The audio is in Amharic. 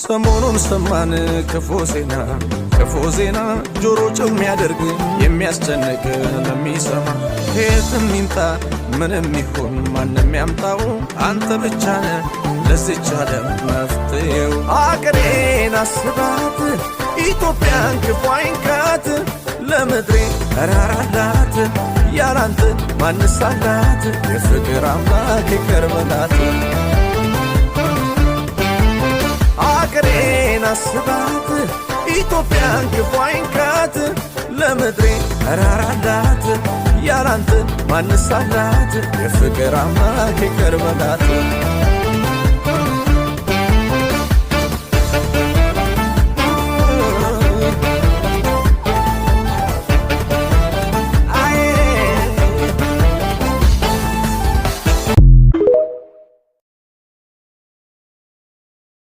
ሰሞኑን ሰማን ክፉ ዜና ጆሮ ጭው የሚያደርግ የሚያስጨንቅ ለሚሰማ ከየትም ይምጣ ምንም ይሁን ማንም ያምጣው አንተ ብቻ ነህ ለዚች ዓለም መፍትሄው። አገሬን አስባት ኢትዮጵያን ክፉ አይንካት ለምድሬ ራራላት ያላንተ ማንስ አላት የፍቅር አምላክ ይቅር በላት። አገሬን አስባት ኢትዮጵያን ክፉ አይንካት ለምድሬ ራራላት ያላንተ ማንስ አላት የፍቅር አምላክ ይቅር በላት።